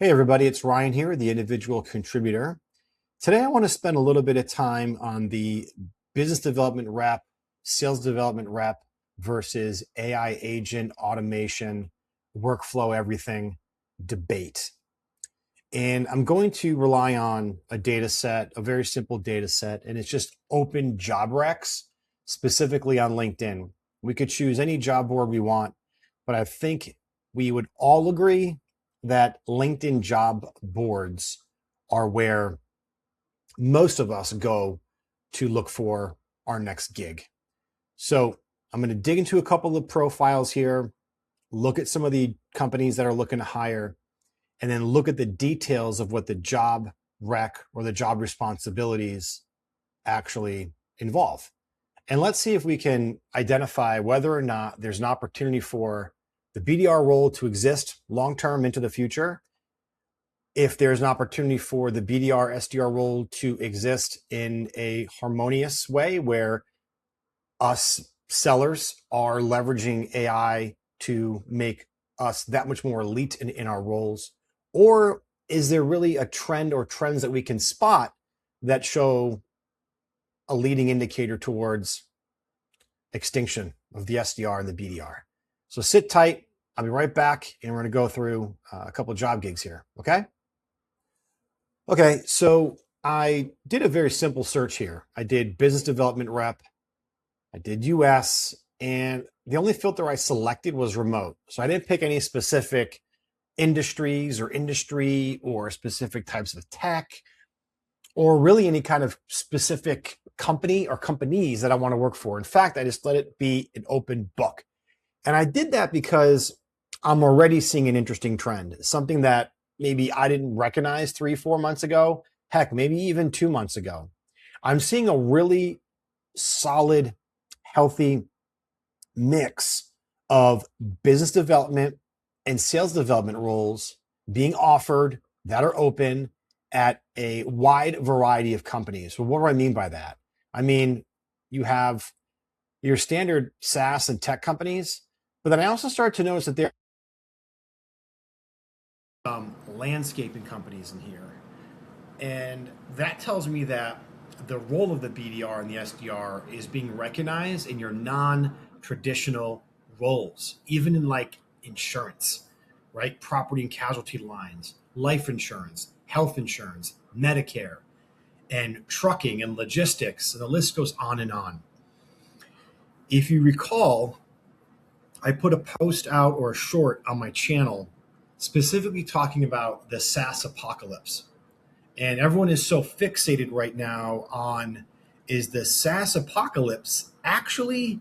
Hey everybody, it's Ryan here, the individual contributor. Today I want to spend a little bit of time on the business development rep, sales development rep versus AI agent automation, workflow, everything debate. And I'm going to rely on a data set, a very simple data set, and it's just open job recs, specifically on LinkedIn. We could choose any job board we want, but I think we would all agree that LinkedIn job boards are where most of us go to look for our next gig. So I'm going to dig into a couple of profiles here, look at some of the companies that are looking to hire, and then look at the details of what the job rec or the job responsibilities actually involve. And let's see if we can identify whether or not there's an opportunity for the BDR role to exist long-term into the future, if there's an opportunity for the BDR SDR role to exist in a harmonious way where us sellers are leveraging AI to make us that much more elite in our roles, or is there really a trend or trends that we can spot that show a leading indicator towards extinction of the SDR and the BDR? So sit tight. I'll be right back, and we're going to go through a couple of job gigs here. Okay, so I did a very simple search here. I did business development rep, I did US, and the only filter I selected was remote. So I didn't pick any specific industries or industry or specific types of tech or really any kind of specific company or companies that I want to work for. In fact, I just let it be an open book. And I did that because I'm already seeing an interesting trend, something that maybe I didn't recognize 3-4 months ago, heck, maybe even 2 months ago. I'm seeing a really solid, healthy mix of business development and sales development roles being offered that are open at a wide variety of companies. So what do I mean by that? I mean, you have your standard SaaS and tech companies, but then I also start to notice that there are landscaping companies in here. And that tells me that the role of the BDR and the SDR is being recognized in your non-traditional roles, even in like insurance, right? Property and casualty lines, life insurance, health insurance, Medicare, and trucking and logistics, and the list goes on and on. If you recall, I put a post out or a short on my channel specifically talking about the SaaS apocalypse. And everyone is so fixated right now on, is the SaaS apocalypse actually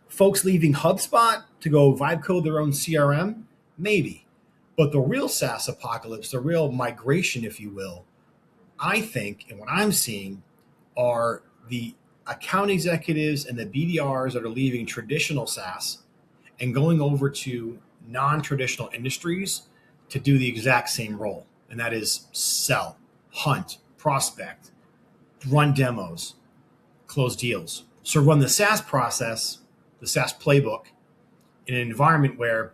folks leaving HubSpot to go vibe code their own CRM? Maybe. But the real SaaS apocalypse, the real migration, if you will, I think, and what I'm seeing are the account executives and the BDRs that are leaving traditional SaaS and going over to non-traditional industries to do the exact same role. And that is sell, hunt, prospect, run demos, close deals. So run the SaaS process, the SaaS playbook, in an environment where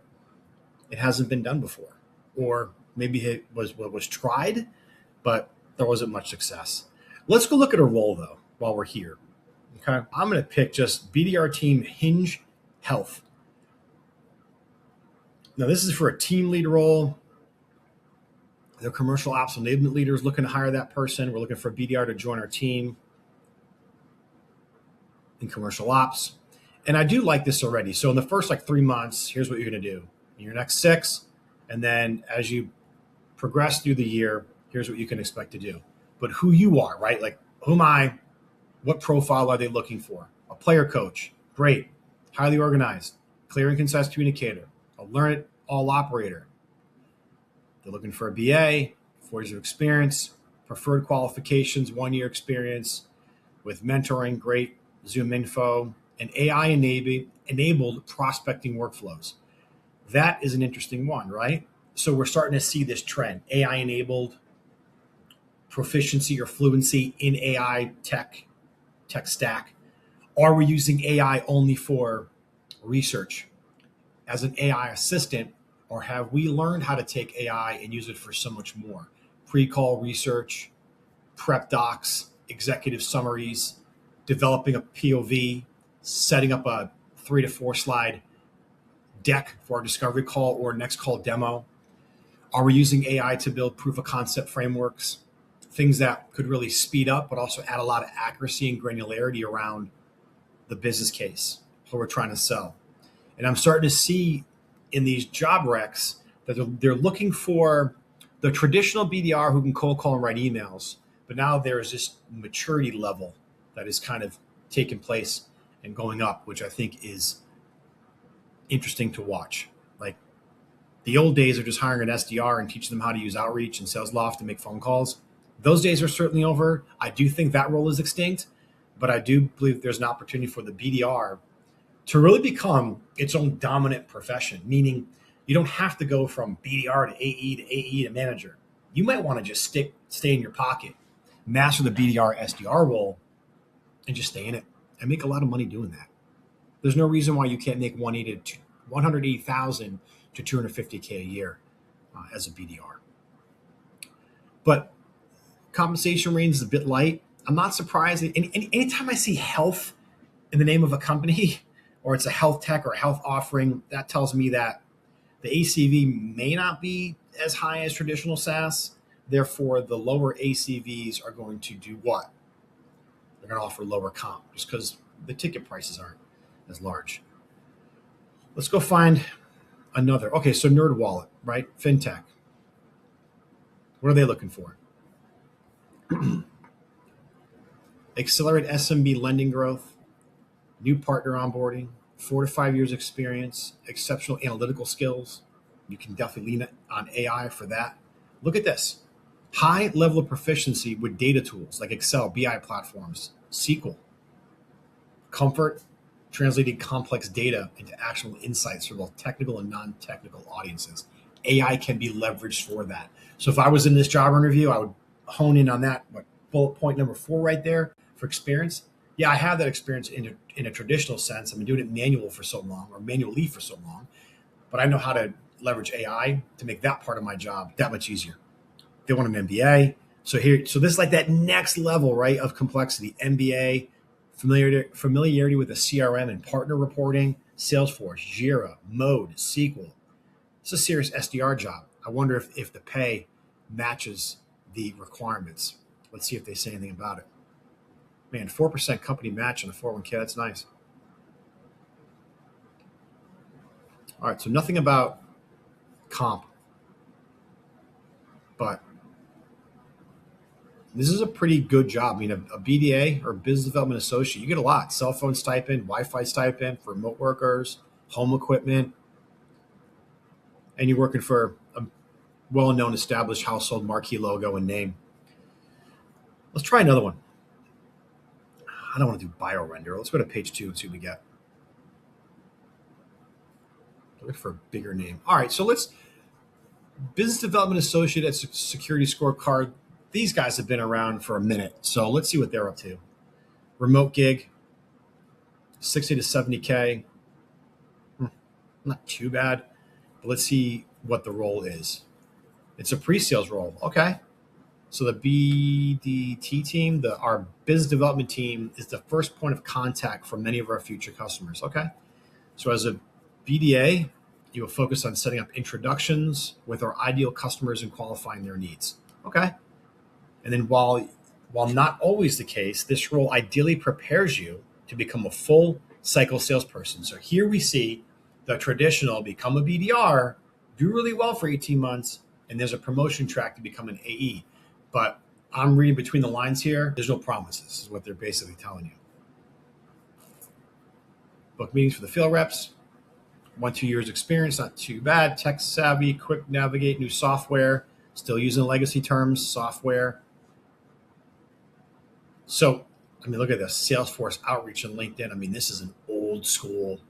it hasn't been done before, or maybe it was tried, but there wasn't much success. Let's go look at a role though while we're here. Okay, I'm going to pick just BDR team Hinge Health. Now this is for a team lead role. The commercial ops enablement leader is looking to hire that person. We're looking for a BDR to join our team in commercial ops. And I do like this already. So in the first 3 months, here's what you're going to do. In your next 6, and then as you progress through the year, here's what you can expect to do. But who you are, right? Like, who am I? What profile are they looking for? A player coach. Great. Highly organized. Clear and concise communicator. A learn it all operator. They're looking for a BA, 4 years of experience, preferred qualifications, 1-year experience with mentoring, great Zoom info, and AI-enabled prospecting workflows. That is an interesting one, right? So we're starting to see this trend, AI-enabled proficiency or fluency in AI tech stack. Are we using AI only for research as an AI assistant, Or have we learned how to take AI and use it for so much more? Pre-call research, prep docs, executive summaries, developing a POV, setting up a 3 to 4 slide deck for our discovery call or next call demo. Are we using AI to build proof of concept frameworks? Things that could really speed up, but also add a lot of accuracy and granularity around the business case, what we're trying to sell. And I'm starting to see in these job recs that they're looking for the traditional BDR who can cold call and write emails. But now there's this maturity level that is kind of taking place and going up, which I think is interesting to watch. Like the old days of just hiring an SDR and teaching them how to use outreach and sales loft to make phone calls. Those days are certainly over. I do think that role is extinct, but I do believe there's an opportunity for the BDR to really become its own dominant profession, meaning you don't have to go from BDR to AE to manager. You might want to just stay in your pocket, master the BDR SDR role, and just stay in it and make a lot of money doing that. There's no reason why you can't make 180,000 to 250K a year as a BDR. But compensation range is a bit light. I'm not surprised. Anytime I see health in the name of a company, or it's a health tech or a health offering, that tells me that the ACV may not be as high as traditional SaaS. Therefore, the lower ACVs are going to do what? They're going to offer lower comp just because the ticket prices aren't as large. Let's go find another. Okay, so NerdWallet, right? FinTech. What are they looking for? Accelerate SMB lending growth, new partner onboarding, 4 to 5 years experience, exceptional analytical skills. You can definitely lean on AI for that. Look at this. High level of proficiency with data tools like Excel, BI platforms, SQL. Comfort translating complex data into actionable insights for both technical and non-technical audiences. AI can be leveraged for that. So if I was in this job interview, I would hone in on that. Bullet point number 4 right there for experience. Yeah, I have that experience in a traditional sense. I've been doing it manually for so long, but I know how to leverage AI to make that part of my job that much easier. They want an MBA. So this is like that next level, right, of complexity. MBA, familiarity with the CRM and partner reporting, Salesforce, Jira, Mode, SQL. It's a serious SDR job. I wonder if the pay matches the requirements. Let's see if they say anything about it. Man, 4% company match on the 401k. That's nice. All right, so nothing about comp, but this is a pretty good job. I mean, a BDA or business development associate, you get a lot. Cell phone stipend, Wi-Fi stipend for remote workers, home equipment, and you're working for a well-known established household marquee logo and name. Let's try another one. I don't want to do BioRender. Let's go to page 2 and see what we get. Look for a bigger name. All right, so let's business development associate at Security Scorecard. These guys have been around for a minute, so let's see what they're up to. Remote gig, 60 to 70K. Not too bad, but let's see what the role is. It's a pre-sales role. Okay. So the BDT team, our business development team, is the first point of contact for many of our future customers. Okay. So as a BDA, you will focus on setting up introductions with our ideal customers and qualifying their needs. Okay. And then while not always the case, this role ideally prepares you to become a full cycle salesperson. So here we see the traditional become a BDR, do really well for 18 months, and there's a promotion track to become an AE. But I'm reading between the lines here. There's no promises, is what they're basically telling you. Book meetings for the field reps. 1-2 years experience, not too bad. Tech savvy, quick navigate new software. Still using legacy terms, software. So, I mean, look at this. Salesforce outreach and LinkedIn. I mean, this is an old school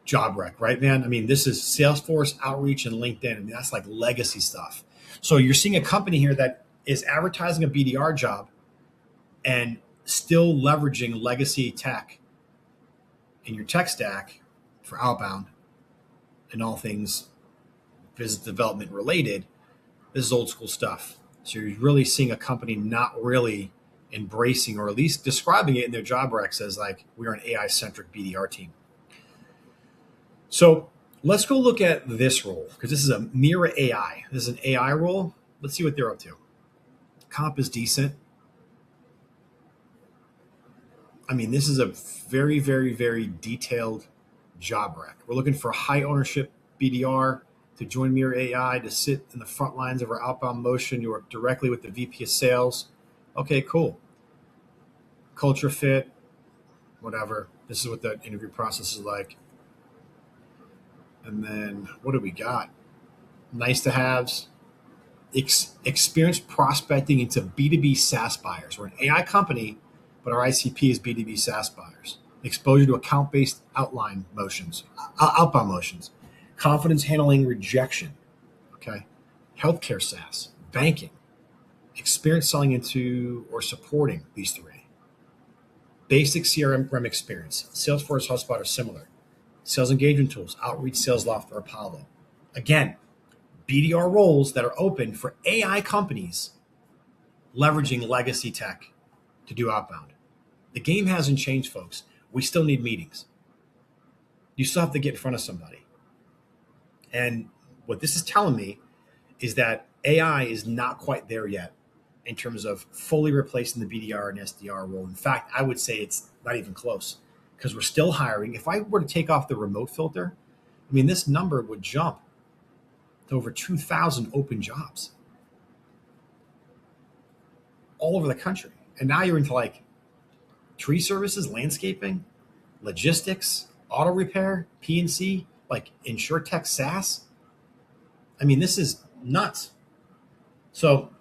job rec, right, man? I mean, this is Salesforce outreach and LinkedIn. I mean, that's like legacy stuff. So you're seeing a company here that is advertising a BDR job and still leveraging legacy tech in your tech stack for outbound and all things business development related, this is old school stuff. So you're really seeing a company not really embracing, or at least describing it in their job recs as like, we're an AI centric BDR team. So let's go look at this role, because this is a Mira AI. This is an AI role. Let's see what they're up to. Comp is decent. I mean, this is a very, very, very detailed job rec. We're looking for high ownership BDR to join Mira AI, to sit in the front lines of our outbound motion. You work directly with the VP of sales. Okay, cool. Culture fit, whatever. This is what the interview process is like. And then what do we got? Nice to haves. Experience prospecting into B2B SaaS buyers. We're an AI company, but our ICP is B2B SaaS buyers. Exposure to account-based outbound motions. Confidence handling rejection. Okay. Healthcare SaaS. Banking. Experience selling into or supporting these three. Basic CRM experience. Salesforce, HubSpot are similar. Sales engagement tools. Outreach, SalesLoft, or Apollo. Again, BDR roles that are open for AI companies leveraging legacy tech to do outbound. The game hasn't changed, folks. We still need meetings. You still have to get in front of somebody. And what this is telling me is that AI is not quite there yet in terms of fully replacing the BDR and SDR role. In fact, I would say it's not even close, because we're still hiring. If I were to take off the remote filter, I mean, this number would jump to over 2,000 open jobs all over the country. And now you're into like tree services, landscaping, logistics, auto repair, P&C, like InsurTech SaaS. I mean, this is nuts. So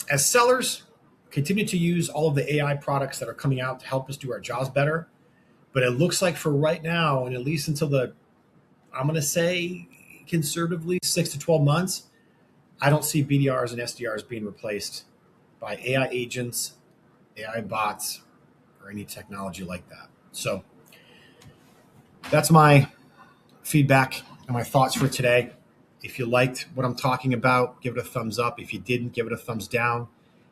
as sellers, continue to use all of the AI products that are coming out to help us do our jobs better. But it looks like for right now, and at least until I'm going to say conservatively 6 to 12 months, I don't see BDRs and SDRs being replaced by AI agents, AI bots, or any technology like that. So that's my feedback and my thoughts for today. If you liked what I'm talking about, give it a thumbs up. If you didn't, give it a thumbs down.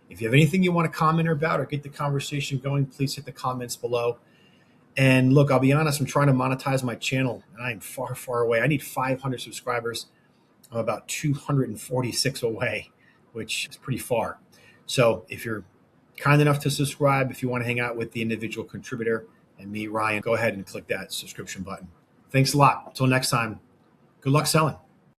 If you have anything you want to comment about or get the conversation going, please hit the comments below. And look, I'll be honest, I'm trying to monetize my channel, and I'm far, far away. I need 500 subscribers. I'm about 246 away, which is pretty far. So if you're kind enough to subscribe, if you want to hang out with the individual contributor and me, Ryan, go ahead and click that subscription button. Thanks a lot. Until next time, good luck selling.